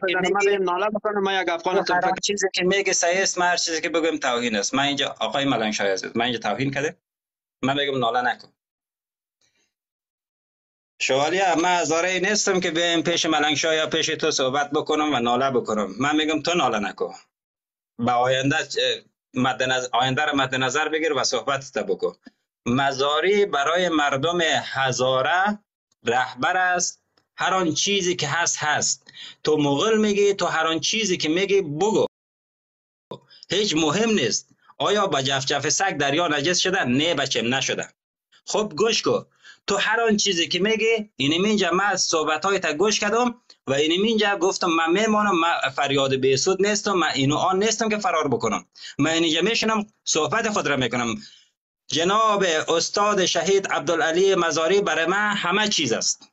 بزنم من بگم ناله بکنم من یک افغان هستم. هر چیزی که میگه صحیح است، هر چیزی که بگم توهین است. من اینجا آقای ملنگ شاه عزیز، من اینجا توهین کرده؟ من بگم ناله نکن. شوالیه من هزاره نیستم که بیایم پیش ملنگ شاه یا پیش تو صحبت بکنم و ناله بکنم. من میگم تو ناله نکن. با آینده آینده را مد نظر بگیر و صحبت بکن. مزاری برای مردم هزاره رهبر است. هر آن چیزی که هست. تو مغل میگی، تو هر آن چیزی که میگی بگو. هیچ مهم نیست. آیا با جفجف سگ دریا نجس شده؟ نه بچم نشده. خب گوش کن. تو هر آن چیزی که میگی، اینم اینجا من صحبت‌های تا گوش کردم و اینم اینجا گفتم من میمانم، من فریاد بیسود نیستم، من اینو آن نیستم که فرار بکنم. من اینجا میشنم صحبت خود را میکنم. جناب استاد شهید عبدالعلی مزاری برای من همه چیز است.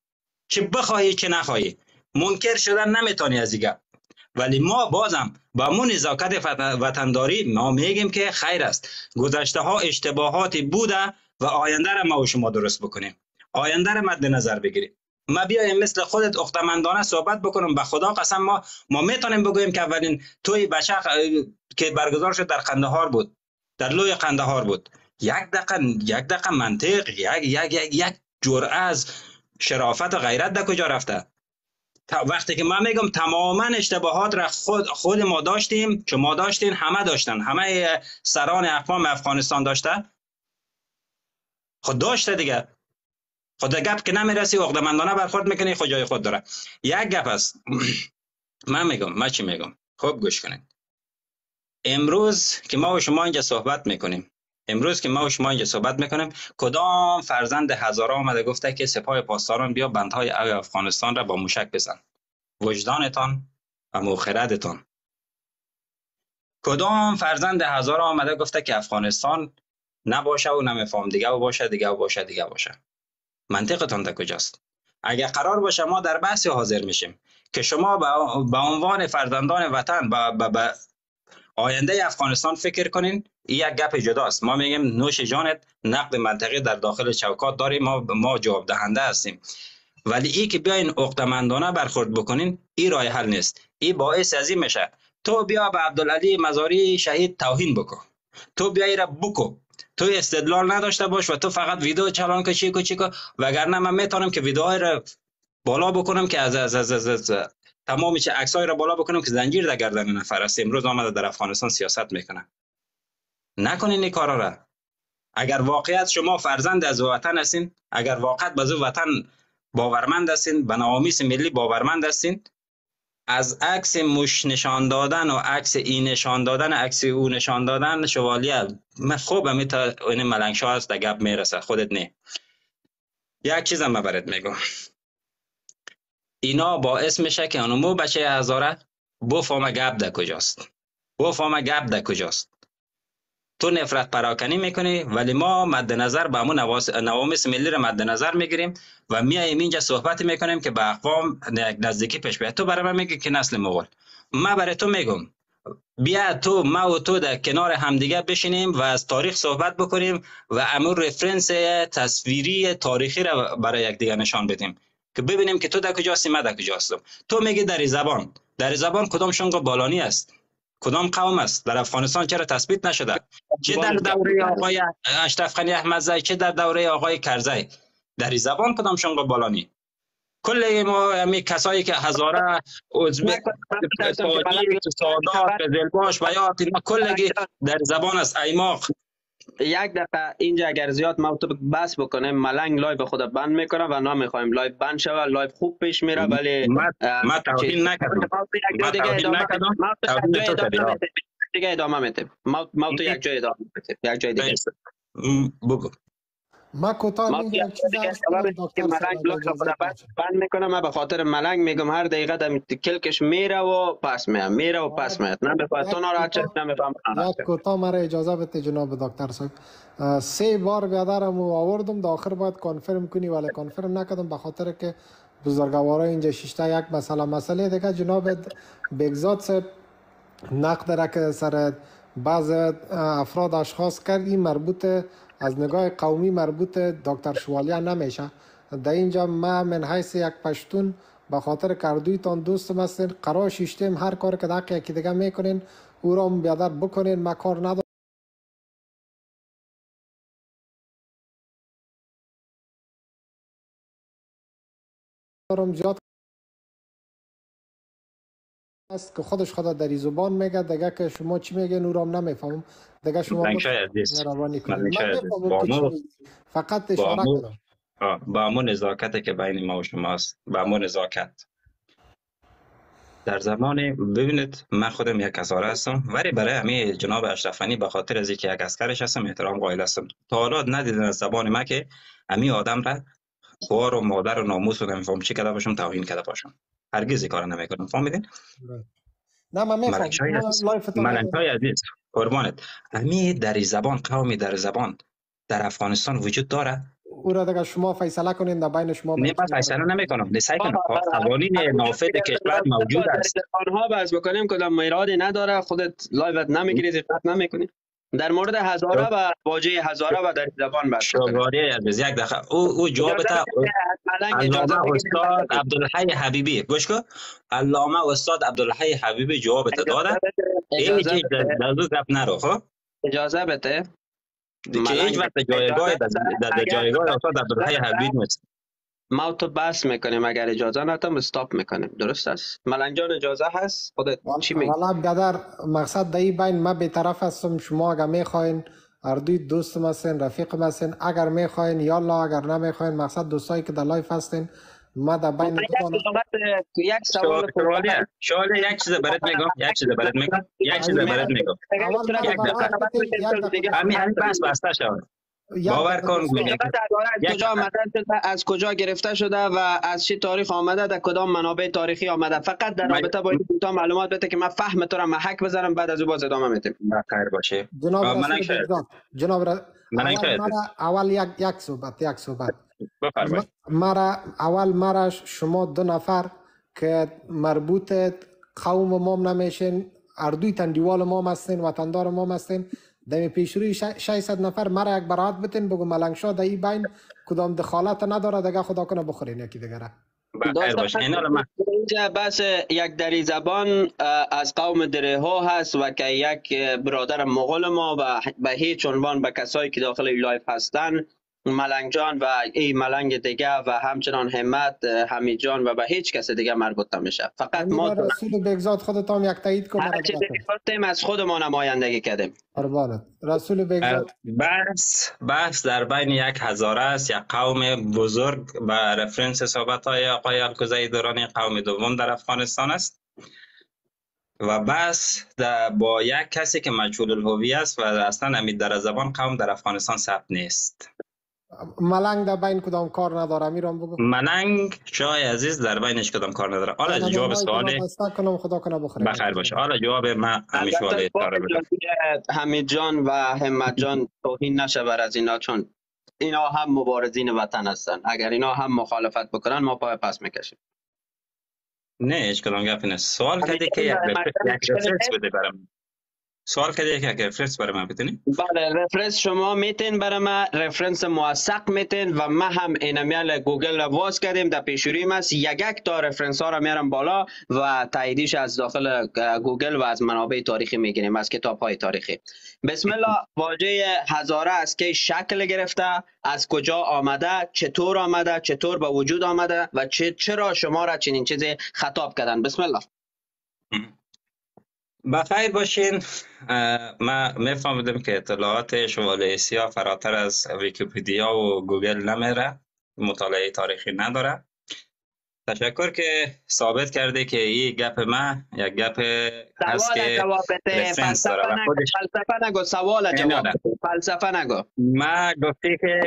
چه بخواهی چه نخواهی. منکر شدن نمیتونی از دیگه. ولی ما بازم با مون نزاکت وطنداری ما میگیم که خیر است. گذشته ها اشتباهاتی بوده و آینده را ما و شما درست بکنیم. آینده را مد نظر بگیریم. ما بیایم مثل خودت اختمندانه صحبت بکنم. به خدا قسم ما میتونیم بگوییم که اولین توی بچه که برگزار شد در قندهار بود، در لوی قندهار بود. یک دقیقه منطق، یک جرأت از شرافت و غیرت در کجا رفته؟ وقتی که من میگم تماما اشتباهات را خود ما داشتیم، شما داشتین، همه داشتن، همه سران اقوام افغانستان داشته، خود داشته دیگه. خود گپ که نمیرسی عقده‌مندانه برخورد میکنی، خود جای خود داره. یک گپ است. من چی میگم؟ خوب گوش کنید. امروز که ما و شما اینجا صحبت میکنیم، کدام فرزند هزاره آمده گفته که سپاه پاسداران بیا بندهای افغانستان را با موشک بزن؟ وجدانتان و موخردتان. کدام فرزند هزاره آمده گفته که افغانستان نباشه و نمیفهم دیگه و باشه؟ منطقتان در کجاست؟ اگر قرار باشه ما در بحث حاضر میشیم که شما به عنوان فرزندان وطن به آینده افغانستان فکر کنین، این یک گپ جداست. ما میگیم نوش جانت، نقد منطقی در داخل چوکات داریم، ما جواب دهنده هستیم. ولی این که بیاین عقده‌مندانه برخورد بکنین، این راه حل نیست. این باعث از این میشه تو بیا به عبدالعلی مزاری شهید توهین بکن، تو بیا ایرا بکو، تو استدلال نداشته باش و تو فقط ویدیو چالان که چی کو، وگرنه من میتونم که ویدیوهای را بالا بکنم که از تمام چه عکسای را بالا بکنم که زنجیر در گردن نفر است امروز آمده در افغانستان سیاست میکنه. نکنین این کارا را. اگر واقعیت شما فرزند از وطن هستین، اگر واقعیت به وطن باورمند هستین، به نوامیس ملی باورمند هستین، از عکس مش نشان دادن و عکس این نشان دادن، عکس او نشان دادن، شوالیه خوبه میتا این ملنگ شاه است در گپ میرسه، خودت نه. یک چیزم برات میگم، اینا باعث میشه که اونمو بچه هزاره بفهمه گپ در کجاست. تو نفرت پراکنی میکنی، ولی ما مد نظر به همون نوامیس ملی را مد نظر میگیریم و میایم اینجا صحبت میکنیم که به اقوام نزدیکی پیش بیاد. تو برای من میگی که نسل مغول، من برای تو میگم بیا تو ما و تو در کنار همدیگه بشینیم و از تاریخ صحبت بکنیم و امور رفرنس تصویری تاریخی را برای یکدیگر نشان بدیم که ببینیم که تو در کجاستی، من در کجاستم. تو میگی در زبان کدام شنق بالانی است؟ کدام قوم است؟ در افغانستان چرا تثبیت نشده؟ چه در دوره آقای اشرف غنی احمدزی، چه در دوره آقای کرزی؟ در زبان کدام شنق بالانی؟ کل ما همی کسایی که هزاره، ازبک، تاجیک، سادات، قزلباش، بیات، اینا کلگی در زبان است. ایماق. یک دقیقه اینجا اگر زیاد ما تو بس بکنیم ملنگ لایو خود بند میکنه و نمیخوایم لایو بند شوه. لایو خوب پیش میره ولی ما توهین نکردم. دیگه ادامه میدیم. ما تو یک جای ادامه میدیم. یک جای دیگه بگو. ما کوتاه ما میگم یک چیز دیگه عرض سبب کنم که دکتر ملنگ صاحب بلاک اجازه خود باشه. بند میکنم. من به خاطر ملنگ میگم هر دقیقه دم کلکش میره و پس میاد، میره و پس میاد. نه بفهم یک تو ناراحت شد، کوتاه نه بفهم ناراحت شد. مرا اجازه بده جناب دکتر صاحب. 3 بار بیادرم آوردم داخل باید کنفرم کنی ولی کنفرم نکردم به خاطر که بزرگوارا اینجا شیشته یک مسئله دیگه جناب بگزاد صاحب نقد را که سر بعض افراد اشخاص کردیم مربوط از نگاه قومی مربوط دکتر شوالیه نمیشه. در اینجا ما من حیث یک پشتون به خاطر کردویتان دوستم هستین قرار شیشتیم هر کار که دقیقه یکی دیگه میکنین او را بیادر بکنین. ما کار ندارم زیاد است که خودش خدا در زبان میگه دیگه که شما چی میگین او را نمیفهمم دیگه شما ملنگ شای عزیز، مهربانی کنین. ملنگ من شای عزیز، میفهمم که چی میگی فقط اشاره کردم. با امو نزاکتی که بین ما و شماست، با امو نزاکت در زمان ببینید من خودم یک هزاره هستم ولی برای همه جناب اشرفانی به خاطر از اینکه یک عسکرش هستم احترام قائل هستم. تا حالا ندیدن از زبان ما که همین آدم را خوار و مادر و ناموس و نمیفهم چی کرده باشم توهین کرده باشم. هرگز این کار نمیکنم. فهمیدین؟ نه من میفهمم. ملک شای عزیز، لایفتون ملک شای عزیز، قربانت، همین در زبان قومی در زبان در افغانستان وجود داره. او را دیگه شما فیصله کنین در بین شما. نه من فیصله نمیکنم، نسای کنم. قوانین نافذ کشور موجود است. در آنها بحث بکنیم کدام ایرادی نداره. خودت لایوت نمیگیری، دقت نمیکنی. در مورد هزاره و واژه هزاره و در زبان بحث بکنیم. شوگاری عزیز یک دقیقه او جواب تا علامه استاد عبدالحی حبیبی گوش کو. علامه استاد عبدالحی حبیبی جواب تا داده. این چیز در دو گپ نرو. خب اجازه بده که هیچ وقت جایگاه در جایگاه استاد عبدالحی حبیبی نیست. ما تو بحث میکنیم، اگر اجازه ندم استاپ میکنیم. درست است ملنگ جان؟ اجازه هست؟ خودت چی میگی؟ والا برادر مقصد در این بین من بی‌طرف هستم. شما اگر میخواین اردوی دوستم هستین رفیقم هستین، اگر میخواین یا الله، اگر نمیخواین مقصد دوستایی که در لایف هستین ما در بین یک سوال شوالیه یک چیز برات میگم، یک چیز برات میگم. همین بس بسته شد. باور کن کجا آمده، از کجا گرفته شده و از چه تاریخ آمده، در کدام منابع تاریخی آمده. فقط در رابطه با این تا معلومات بده که من فهم تو را محک بزنم، بعد از او باز ادامه میدیم. بخیر باشه. جناب اول یک صحبت بفرمایید. مرا شما دو نفر که مربوط قوم ما نمیشین، اردوی تندیوال ما هستین، وطندار ما هستین، دمی پیشروی 600 نفر مرا یک برات بتین بگو ملنگ شاه در این بین کدام دخالت نداره دیگه خدا کنه بخورین یکی دیگه. بخیر باشه. اینجا بس یک دری زبان از قوم دره ها هست و که یک برادر مغول ما و به هیچ عنوان به کسایی که داخل لایف هستن، ملنگ جان و این ملنگ دیگه و همچنان همت حمید جان و به هیچ کس دیگه مربوط نمیشه. فقط ما رسول بگزاد خودت هم یک تایید کن. هر چیزی گفتیم از خود ما نمایندگی کردیم. قربانت رسول بگزاد. بحث در بین یک هزاره است، یک قوم بزرگ و رفرنس صحبت های آقای الکوزی دورانی قوم دوم در افغانستان است و بحث با یک کسی که مجهول الهویه است و اصلا امید در زبان قوم در افغانستان ثبت نیست. ملنگ در بین کدام کار نداره میرم بگو. ملنگ شاه عزیز در بینش کدام کار نداره. حالا جواب سوال خدا کنه بخیر. بخیر باشه. حالا جواب من همین سوال حمید جان و همت جان توهین نشه بر از اینا، چون اینا هم مبارزین وطن هستن. اگر اینا هم مخالفت بکنن ما پای پس میکشیم. نه هیچ کدام گپی نیست. سوال کردی که یک رفرنس بده برام. سوال کردی که رفرنس برای من بتونی؟ بله رفرنس شما میتین برای من، رفرنس موثق میتین و ما هم اینمیل گوگل را باز کردیم در پیشوری است. یک تا رفرنس ها را میارم بالا و تاییدش از داخل گوگل و از منابع تاریخی میگیریم، از کتاب های تاریخی. بسم الله. واژه هزاره از که شکل گرفته، از کجا آمده، چطور آمده، چطور به وجود آمده و چرا شما را چنین چیزی خطاب کردن؟ بسم الله. بخیر باشین. ما میفهمیدم که اطلاعات شوالیه سیاه فراتر از ویکیپدیا و گوگل نمیره، مطالعه تاریخی نداره. تشکر که ثابت کرده که این گپ ما یک گپ هست که جواب بده. رفرنس داره و خودش فلسفه نگو، سوال جواب بده. فلسفه نگو. ما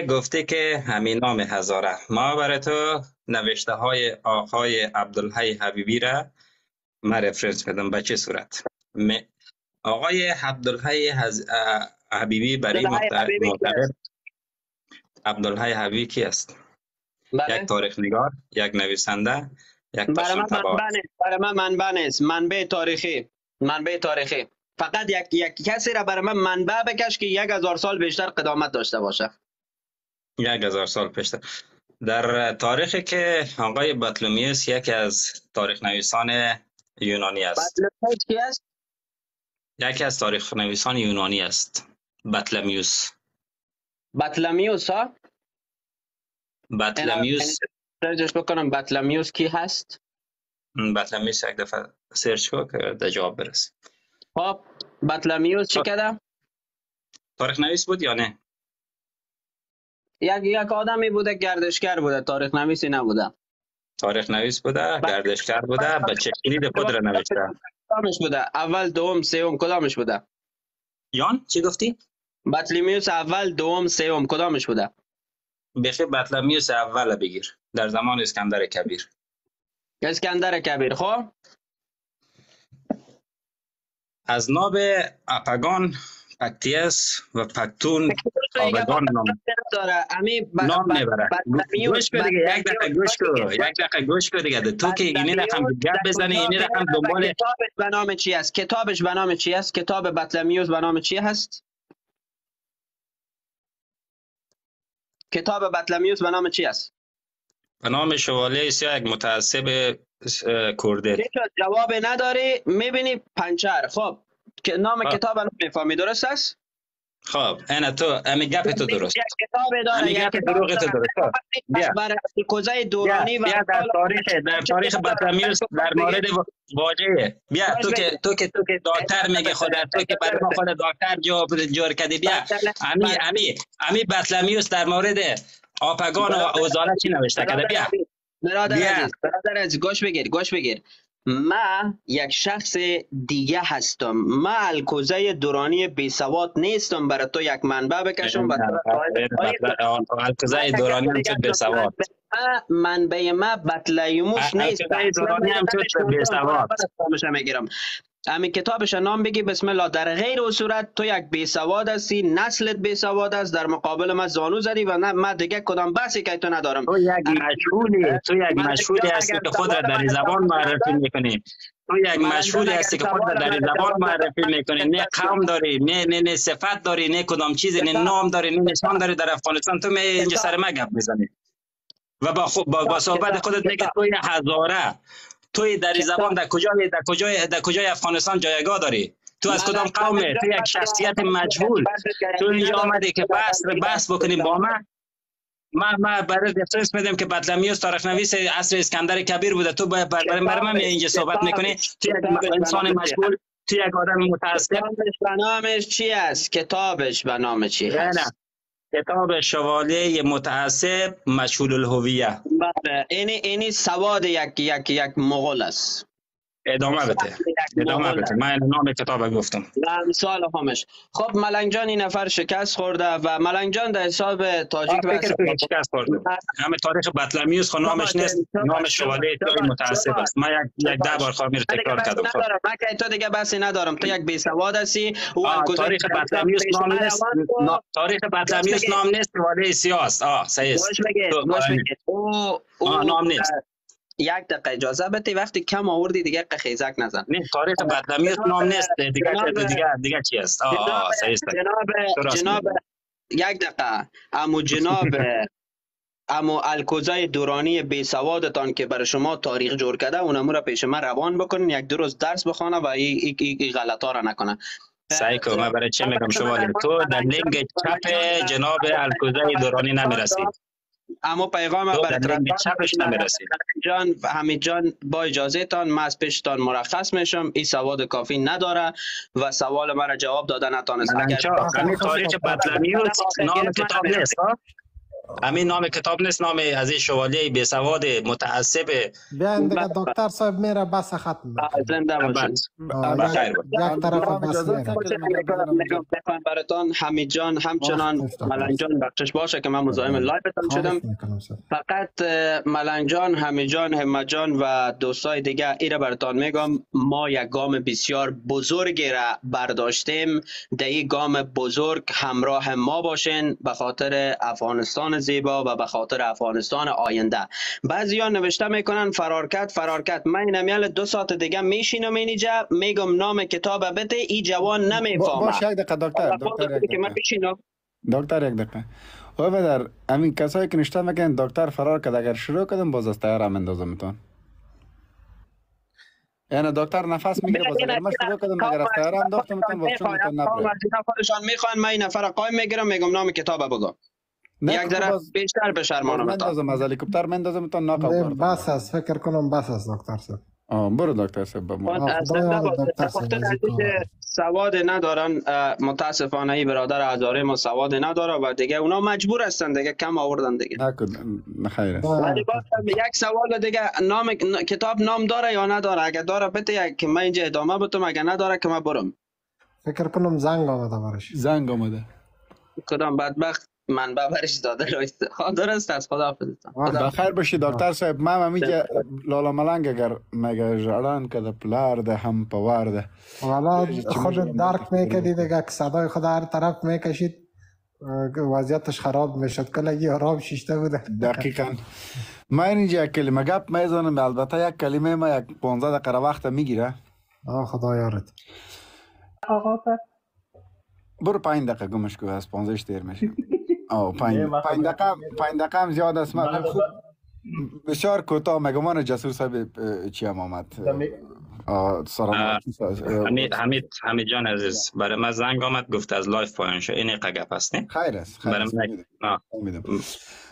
گفته که همین نام هزاره ما برای تو نوشته های آقای عبدالحی حبیبی را ما رفرنس بدم. به چه صورت؟ آقای عبدالحی حبیبی برای معتبر عبدالحی حبیبی کی است؟ بله. یک تاریخ نگار، یک نویسنده، یک پرسون تبار. برای من منبع نیست، منبع تاریخی. فقط یک کسی را برای من منبع بکش که 1000 سال بیشتر قدامت داشته باشه. 1000 سال پیشتر. در تاریخی که آقای بطلمیوس یکی از تاریخ نویسان یونانی است. بطلمیوس کی است؟ یکی از تاریخ نویسان یونانی است. بطلمیوس ها؟ بطلمیوس سرچش بکنم بطلمیوس کی هست؟ بطلمیوس یک دفعه سرچ کن که در جواب برسی. خب بطلمیوس چی کرده؟ تاریخ نویس بود یا نه؟ یک آدمی بوده، گردشگر بوده، تاریخ نویسی نبوده. تاریخ نویس بوده، گردشگر بوده، بچه کلید خود را نوشته. کدامش بوده؟ اول، دوم، سوم کدامش بوده؟ یان چی گفتی؟ بطلمیوس اول، دوم، سوم کدامش بوده؟ بخی بطلمیوس اول بگیر، در زمان اسکندر کبیر. اسکندر کبیر. خب از ناب اپگان، پکتیس و پکتون آبگان نام نبره. گوش کن دیگه، یک دقیقه گوش کن دیگه. تو که اینی رقم گپ بزنی، اینی رقم دنبال کتابش به نام چی است؟ کتاب بطلمیوس به نام چی هست؟ کتاب بطلمیوس به نام چی است؟ به نام شوالیه سیاه، یک متعصب کرده. جواب نداری، میبینی پنچر. خب که نام کتاب رو میفهمی، درست است؟ خب اینا تو امی گپ تو درست. یک کتاب داره، یک دروغ تو درست. بیا برای کوزه دورانی و در تاریخ بطلمیوس در مورد واژه. بیا تو که دکتر میگه خودت، تو که برای ما خود دکتر جور کردی. بیا امی بطلمیوس در مورد آپگان و اوزاله چی نوشته کرده؟ بیا برادر عزیز گوش بگیر. ما یک شخص دیگه هستم. ما الکوزه دورانی بی سواد نیستم برای تو یک منبع بکشم. الکوزه دورانی هم تو بی سواد. منبع ما بطلمیوس نیست. الکوزه دورانی هم تو بی سواد. همین کتابش نام بگی بسم الله. در غیر او صورت تو یک بی سواد هستی، نسلت بی سواد است، در مقابل ما زانو زدی و من دیگه کدام بحثی که تو ندارم. تو یک مشهولی هستی که خود را در زبان معرفی میکنی. تو یک مشهولی هستی که خود را در زبان معرفی میکنی. نه قوم داری، نه صفت داری، نه کدام چیزی، نه نام داری، نه نشان داری در افغانستان. تو اینجا سر ما گپ میزنی و با صحبت خودت میگی تو هزاره. توی در زبان در کجای افغانستان جایگاه داری؟ تو از کدام قومه؟ تو یک شخصیت مجهول. تو اینجا آمدی که بحث بکنیم با ما برای رفرنس میدم که بطلمیوس تاریخ نویس عصر اسکندر کبیر بوده. تو برای من اینجا صحبت میکنی؟ تو یک انسان مجهول، تو یک آدم متعصب. به نامش چی است؟ کتابش به نام چی هست؟ کتاب شوالیه متعصب مجهول الهویه. بله، اینی سواد یک مغول است. ادامه بده. من نام کتاب گفتم. امثال همش. خب ملنگ جان این نفر شکست خورده و ملنگ جان در حساب تاجیک شکست خورده. همه تاریخ بطلمیوس خود نامش نیست، نام شوالیه متعصب است. من یک 10 بار خواهم تکرار کردم. من که تو دیگه بحثی ندارم. تو یک بی سواد هستی. تاریخ بطلمیوس نام نیست. تاریخ بطلمیوس نام نیست، شوالیه سیاه است. صحیح است. گوش بگیر. نام نیست. یک دقیقه اجازه بده، وقتی کم آوردی دیگه خیزک نزن. نه تاریخ بطلمیوس نام نیست، دیگه چی است؟ صحیح است. جناب یک دقیقه. امو الکوزه دورانی بی سوادتان که برای شما تاریخ جور کرده اونمو را پیش من روان بکنین، یک روز درس بخونه و این غلطا را نکنه. سعی کن. من برای چه میگم شما تو در لینک چپ جناب الکوزه دورانی نمیرسید. اما پیغام چپش نمیرسید. حمید جان با اجازه تان من از پیشتان مرخص میشم. این سواد کافی نداره و سوال مرا جواب داده نتونست. همین تاریخ بطلمیوس نام کتاب نیست. همین نام کتاب نیست، نام از این شوالیه بی سواد متعصب. بیاین دیگه دکتر صاحب میره بس ختم. زنده باشین. بخیر باش. یک طرف بس میره. میخوام براتان حمید جان همچنان ملنگ جان بخشش باشه که من مزاحم لایوتان شدم. فقط ملنگ جان، حمید جان، همت جان و دوستای دیگه ایره براتان میگم ما یک گام بسیار بزرگی را برداشتیم. در این گام بزرگ همراه ما باشین به خاطر افغانستان زیبا و به خاطر افغانستان آینده. بعضیا نوشته میکنن فرارکت من نمیال 2 ساعت دیگه میشینم اینجا میگم نام کتاب بده ای جوان نمیفهمه. باشه یک دقیقه دکتر یک دقیقه او بدر همین کسایی که نشته میگن دکتر فرار کرد، اگر شروع کردم باز از تیار هم اندازمتون. یعنی دکتر نفس میگیره باز اگر من شروع کردم اگر از تیار انداختمتون باز چون میتون نبرید. نفرشان میخوان من این نفر قایم میگیرم میگم نام کتاب بگو. یک ذره بیشتر بشرمانم من اندازم از هلیکوپتر من اندازمتون ناقا. بس است فکر کنم بس است دکتر صاحب. برو دکتر صاحب با ما. سواد ندارن متاسفانه ای برادر هزاره ما سواد نداره و دیگه اونا مجبور هستن دیگه کم آوردن دیگه. خیره. ولی یک سوال دیگه نام کتاب نام داره یا نداره؟ اگه داره بده که من اینجا ادامه بدم، اگه نداره که من برم. فکر کنم زنگ آمده برش. زنگ آمده. کدام بدبخت منبع برش داده رایست. درست است. خداحافظتان. بخیر باشی دکتر صاحب. من میگه لالا ملنگ اگر مگه جړان کده پلار ده هم پوار ده. والا خود درک میکردی دیگه که صدای خود هر طرف میکشید وضعیتش خراب میشد. کلگی آرام شیشته بوده. دقیقاً. من اینجا کلمه گپ میزنم، البته یک کلمه ما یک 15 دقیقه وقت میگیره. خدا یارت. برو 5 دقیقه گمش کو از 15 دیر میشه. 5 دقیقه هم زیاد است. من خوب بسیار کوتاه میگم. من جسور صاحب چی هم آمد. حمید جان عزیز برای من زنگ آمد گفت از لایف پایان شو. این گپ است نه؟ خیر است.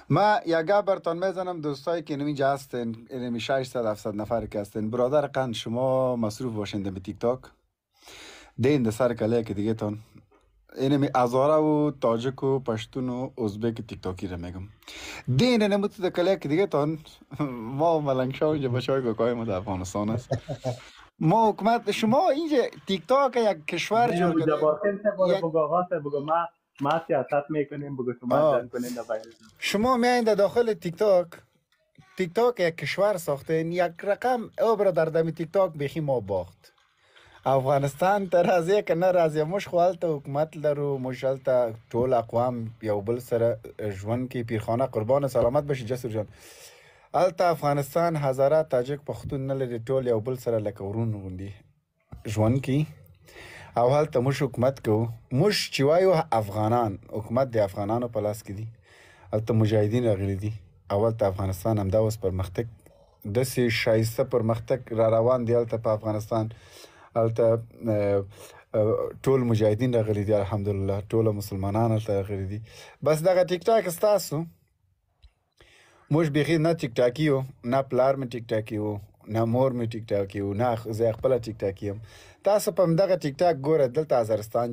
ما یک گپ براتون میزنم دوستایی که اینجا هستین، اینمی 600 700 نفر که هستین. برادر قند شما مصروف باشین به تیک تاک. دین در سر کله که دیگه تون اینمی ازاره و تاجک و پشتون و ازبک تیک تاکی را میگم. دین نموت در کله که دیگه تون ما ملنگ شاه اینجا بچهای گاکای ما در افغانستان است. ما حکومت شما اینجا تیک تاک یک کشور جور کرده. ما سیاست میکنیم بگو شما جان کنین. شما میایین در داخل تیک تاک یک کشور ساختین. یک رقم او برادر دمی تیک تاک بخی ما باخت. افغانستان ته راځي که نه راځي موږ خو هلته حکومت لرو. موږ هلته ټول اقوام یو بل سره ژوند کې پیرخانه قربان سلامت بشي جسور جان. هلته افغانستان هزاره تاجک پښتون نه لري، ټول یو بل سره لکه ورون غوندي ژوند کې. او هلته موږ حکومت کوو. موږ چې وایو افغانان، حکومت د افغانانو په لاس کې دي. هلته مجاهدین راغلي دي. اول ته افغانستان همدا اوس پرمختګ داسې شایسته پرمختګ را روان دی هلته په افغانستان. هلته ټول مجاهدین راغلي دي الحمدلله. ټول مسلمانان هلته راغلي دي. بس دغه ټیک ټاک ستاسو موږ بیخي نه ټیک ټاکي یو، نه پلار مې ټیک ټاکي و، نه مور مې ټیک ټاکي و، نه زه خپله ټیک ټاکي یم. تاسو په همدغه ټیک ټاک ګوره دلته ازرستان